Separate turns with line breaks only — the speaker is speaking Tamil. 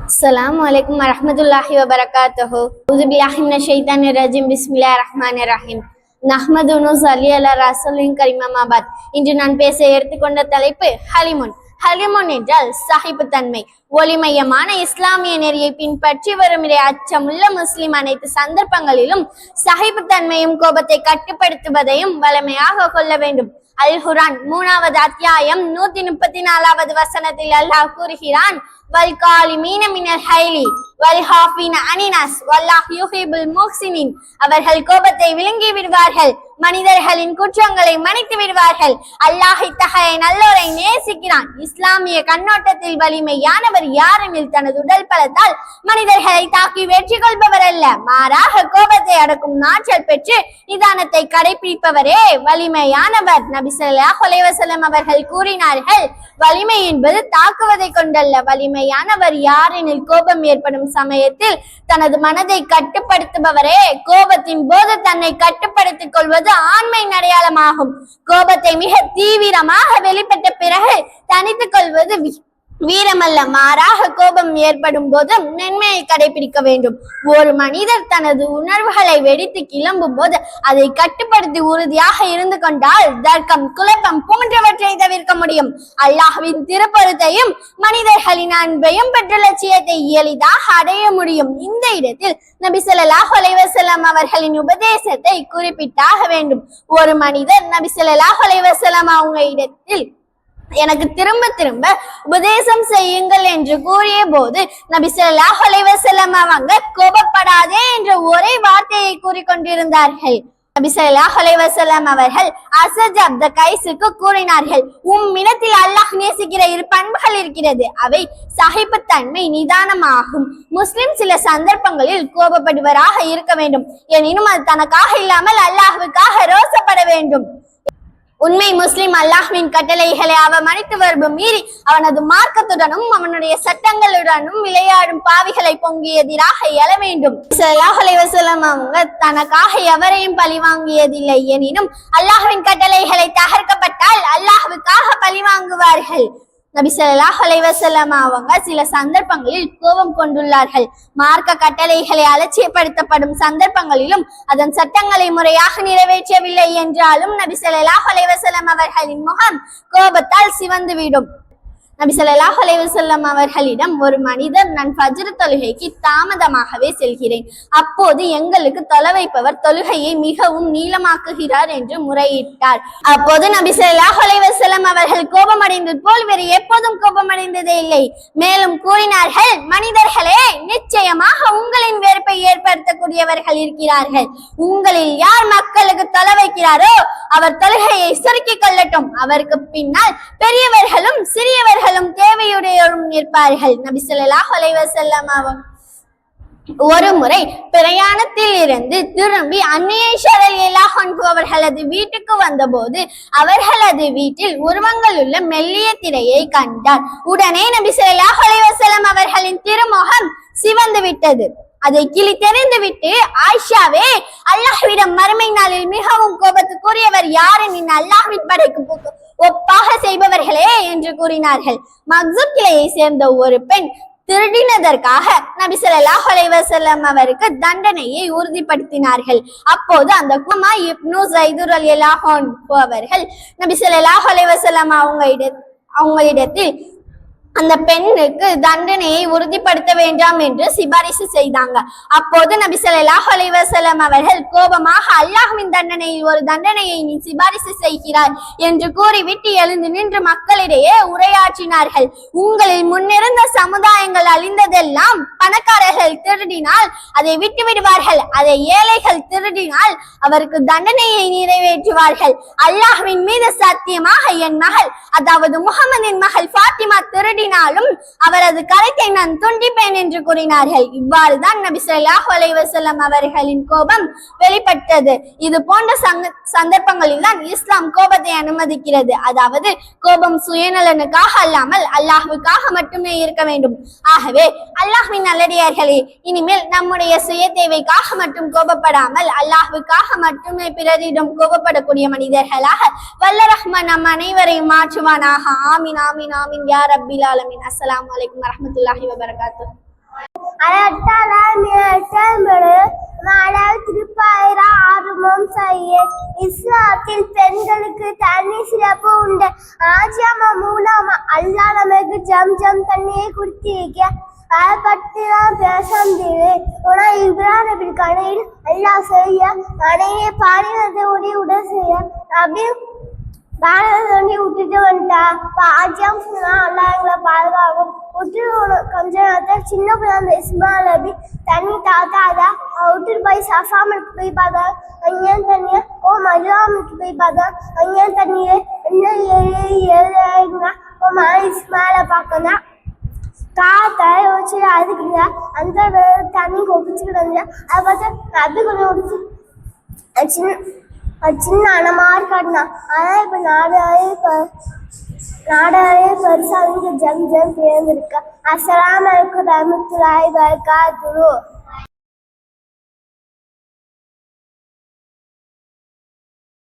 Assalamualaikum warahmatullahi wabarakatuh. Auzubillahi minasyaitonir rajim. Bismillahirrahmanirrahim. நஹ்மது நுஸல்லி அலா ரசூலின் கரீம் அம்மா பாத். இன்று நான் பேச எடுத்துக்கொண்ட தலைப்பு ஹலிமுன். ஹலிமுன் என்றால் சகிப்புத்தன்மை. ஒளிமயமான இஸ்லாமிய நெறியை பின்பற்றி வரும் அச்சமுள்ள முஸ்லிம் அனைத்து சந்தர்ப்பங்களிலும் சகிப்புத்தன்மையும் கோபத்தை கட்டுப்படுத்துவதையும் வலிமையாக கொள்ள வேண்டும். அல் குர்ஆன் 3வது அத்தியாயம் 134வது வசனத்தில் அல்லாஹ் கூறுகிறான், வல் காலிமீன மினல் ஹைலி வல் ஹாஃபின அனினாஸ் வல்லாஹ் யுஹிபுல் முஹ்சினின். அவர்கள் கோபத்தை விழுங்கி விடுவார்கள், மனிதர்களின் குற்றங்களை மன்னித்து விடுவார்கள். அல்லாஹ் இத்தகைய நல்லோரை நேசிக்கிறான். இஸ்லாமிய கண்ணோட்டத்தில் வலிமையானவர் யாரெனில் தனது உடல் பலத்தால் மனிதர்களை தாக்கி வெற்றி கொள்பவர் அல்ல, மாறாக கோபத்தை அடக்கும் ஆற்றல் பெற்று நிதானத்தை கடைபிடிப்பவரே வலிமையானவர். நபி ஸல்லல்லாஹு அலைஹி வஸல்லம் அவர்கள் கூறினார்கள், வலிமை என்பது தாக்குவதை கொண்டல்ல, வலிமையானவர் யாரெனில் கோபம் ஏற்படும் சமயத்தில் தனது மனதை கட்டுப்படுத்துபவரே. கோபத்தின் போது தன்னை கட்டுப்படுத்திக் கொள்வது ஆண்மையின் அடையாளமாகும். கோபத்தை மிக தீவிரமாக வெளிப்பட்ட பிறகு தனித்துக் கொள்வது வீரமல்ல, மாறாக கோபம் ஏற்படும் போது மென்மையை கடைபிடிக்க வேண்டும். ஒரு மனிதர் தனது உணர்வுகளை வெடித்து கிளம்பும் போது அதை கட்டுப்படுத்தி உறுதியாக இருந்து கொண்டால் தர்க்கம், குழப்பம் போன்றவற்றை தவிர்க்க முடியும். அல்லாஹ்வின் திருப்பொருத்தையும் மனிதர்களின் அன்பையும் பெற்ற லட்சியத்தை எளிதாக அடைய முடியும். இந்த இடத்தில் நபி ஸல்லல்லாஹு அலைஹி வஸல்லம் அவர்களின் உபதேசத்தை குறிப்பிட்டாக வேண்டும். ஒரு மனிதர் நபி ஸல்லல்லாஹு அலைஹி வஸல்லம் அவங்க இடத்தில் எனக்கு திரும்ப திரும்ப உபதேசம் செய்யுங்கள் என்று கூறிய போது நபி ஸல்லல்லாஹு அலைஹி வஸல்லம் அவங்க கோபப்படாதே என்ற ஒரே வார்த்தையை கூறிக்கொண்டிருந்தார்கள். நபி ஸல்லல்லாஹு அலைஹி வஸல்லம் அவர்கள் அஸஜ் அப்த கைஸுக்கு கூறினார்கள், உம்மிடத்தில் அல்லாஹ் நேசிக்கிற இரு பண்புகள் இருக்கிறது, அவை சகிப்புத்தன்மை, நிதானமாகும். முஸ்லிம் சில சந்தர்ப்பங்களில் கோபப்படுவராக இருக்க வேண்டும், எனினும் அது தனக்காக இல்லாமல் அல்லாஹ்வுக்காக ரோசப்பட வேண்டும். உண்மை முஸ்லிம் அல்லாஹ்வின் கட்டளைகளை அவமதித்து வருப மீறி அவனது மார்க்கத்துடனும் அவனுடைய சட்டங்களுடனும் விளையாடும் பாவிகளை பொங்கி எதிராக எழ வேண்டும். ஸல்லல்லாஹு அலைஹி வஸல்லம் அவங்க தனக்காக எவரையும் பழி வாங்கியதில்லை, எனினும் அல்லாஹ்வின் கட்டளைகளை தகர்க்கப்பட்டால் அல்லாஹ்வுக்காக பழி வாங்குவார்கள். நபி ஸல்லல்லாஹு அலைஹி வஸல்லம் அவங்க சில சந்தர்ப்பங்களில் கோபம் கொண்டுள்ளார்கள். மார்க்க கட்டளைகளை அலட்சியப்படுத்தப்படும் சந்தர்ப்பங்களிலும் அதன் சட்டங்களை முறையாக நிறைவேற்றவில்லை என்றாலும் நபி ஸல்லல்லாஹு அலைஹி வஸல்லம் அவர்களின் முகம் கோபத்தால் சிவந்துவிடும். நபி ஸல்லல்லாஹு அலைஹி வஸல்லம் அவர்களிடம் ஒரு மனிதர், நான் ஃபஜ்ர் தொழுகைக்கு தாமதமாகவே செல்கிறேன், அப்போது எங்களுக்கு தொலை வைப்பவர் தொழுகையை மிகவும் நீளமாக்குகிறார் என்று முறையிட்டார். அப்போது நபி ஸல்லல்லாஹு அலைஹி வஸல்லம் அவர்கள் கோபமடைந்தது போல் வேறு எப்போதும் கோபமடைந்ததே இல்லை. மேலும் கூறினார்கள், மனிதர்களே, நிச்சயமாக உங்களின் வெறுப்பை ஏற்படுத்தக்கூடியவர்கள் இருக்கிறார்கள். உங்களில் யார் மக்களுக்கு தொலை வைக்கிறாரோ அவர் தொழுகையை சுருக்கிக் கொள்ளட்டும், அவருக்கு பின்னால் பெரியவர்களும் சிறியவர்கள் தேவையுடையோரும் நிற்பார்கள். நபி ஸல்லல்லாஹு அலைஹி வஸல்லம் ஒரு முறை பிரயாணத்தில் இருந்து திரும்பி அன்னை ஆயிஷா ரலியல்லாஹு அன்ஹா அவர்களது வீட்டுக்கு வந்தபோது அவர்களது வீட்டில் உருவங்கள் உள்ள மெல்லிய திரையை கண்டார். உடனே நபி ஸல்லல்லாஹு அலைஹி வஸல்லம் அவர்களின் திருமுகம் சிவந்து விட்டது. அதை கிளி தெரிந்து விட்டு, ஆயிஷாவே, அல்லாஹ்விடம் மறுமை நாளில் மிகவும் கோபத்துக்குரியவர் யாரெனில் அல்லாஹ்வின் படைக்கு ஒப்பாக செய்பவர்களே என்று கூறினார்கள். மக்சூம் கிளையை சேர்ந்த ஒரு பெண் திருடினதற்காக நபி ஸல்லல்லாஹு அலைஹி வஸல்லம் அவருக்கு தண்டனையை உறுதிப்படுத்தினார்கள். அப்போது அந்த குமா இப்னு ஸைத் ரலியல்லாஹு அன்ஹு அவர்கள் நபி ஸல்லல்லாஹு அலைஹி வஸல்லம் அவங்களிடத்தில் அந்த பெண்ணுக்கு தண்டனையை உறுதிப்படுத்த வேண்டாம் என்று சிபாரிசு செய்தாங்க. அப்போது நபி ஸல்லல்லாஹு அலைஹி வஸல்லம் அவர்கள் கோபமாக, அல்லாஹ்வின் தண்டனையில் ஒரு தண்டனையை நீ சிபாரிசு செய்கிறார் என்று கூறிவிட்டு எழுந்து நின்று மக்களிடையே உரையாற்றினார்கள். உங்களில் முன்னிருந்த சமுதாயங்கள் அழிந்ததெல்லாம் பணக்காரர்கள் திருடினால் அதை விட்டு விடுவார்கள், அதை ஏழைகள் திருடினால் அவருக்கு தண்டனையை நிறைவேற்றுவார்கள். அல்லாஹ்வின் மீது சத்தியமாக என் மகள், அதாவது முஹம்மதின் மகள் ஃபாத்திமா திருடினாலும் அவரது கரத்தை நான் துண்டிப்பேன் என்று கூறினார்கள். இவ்வாறுதான் நபி ஸல்லல்லாஹு அலைஹி வஸல்லம் அவர்களின் கோபம் வெளிப்பட்டது. இது போன்ற சந்தர்ப்பங்களில் தான் இஸ்லாம் கோபத்தை அனுமதிக்கிறது. அதாவது கோபம் சுயநலனுக்காக அல்லாமல் அல்லாஹ்வுக்காக மட்டுமே இருக்க வேண்டும். ஆகவே அல்லாஹ்வின் நல்லடியார்களே, இனிமேல் நம்முடைய சுய தேவைக்காக மட்டும் கோபப்படாமல் அல்லாஹ்வுக்காக மட்டுமே பிறரிடம் கோபப்படக்கூடிய மனிதர்களாக வல்ல ரஹ்மான் நம் அனைவரையும் மாற்றுவானாக. ஆமீன் ஆமீன் ஆமீன் யா ரப்பில் ஆலமீன். அஸ்ஸலாமு அலைக்கும் வரஹ்மத்துல்லாஹி வபரகாத்துஹு.
திருப்பாயிரம் ஆறுமுகம் செய்ய இஸ்லாத்தில் பெண்களுக்கு தனி சிறப்பு உண்டு. ஆஜியம்மா மூலம் அல்லாஹ் நமக்கு ஜம் தண்ணியை குடித்திருக்க அதை பற்றி தான் பேச முடியுது. ஆனா இப்ராஹிம் நபி கணையில் அல்லாஹ் செய்ய மனைவியை பாடினதை உடல் செய்ய அப்படின்னு பாரதி விட்டுட்டு வந்துட்டா. ஆஜியம் சொன்னா அல்லாஹ் எங்களை பாதுகாக்கும். விட்டுட்டு கொஞ்ச நேரத்தில் சின்ன பிள்ளை அந்த இஸ்மாயில் நபி தண்ணி தாத்தாதா விட்டுட்டு போய் சஃபாமலுக்கு போய் பார்த்தாங்க. அங்கேயும் தண்ணியை மதுராமலுக்கு போய் பார்த்தாங்க. அங்கேயும் தண்ணியை என்ன இஸ்மாயில பார்க்கணும் காத்தை வச்சு அதுக்குங்க அந்த தண்ணி கொப்பிச்சுக்கிட்டு வந்து அதை பார்த்து நபி கொஞ்சம் முடிச்சு சின்ன அனமாரி காட்டினா. ஆனால் இப்போ நாடாவே பெருசாக ஜம் பேர்ந்துருக்கா. அஸ்ஸலாமு அலைக்கும் வரஹ்மத்துல்லாஹி வபரகாத்துஹு.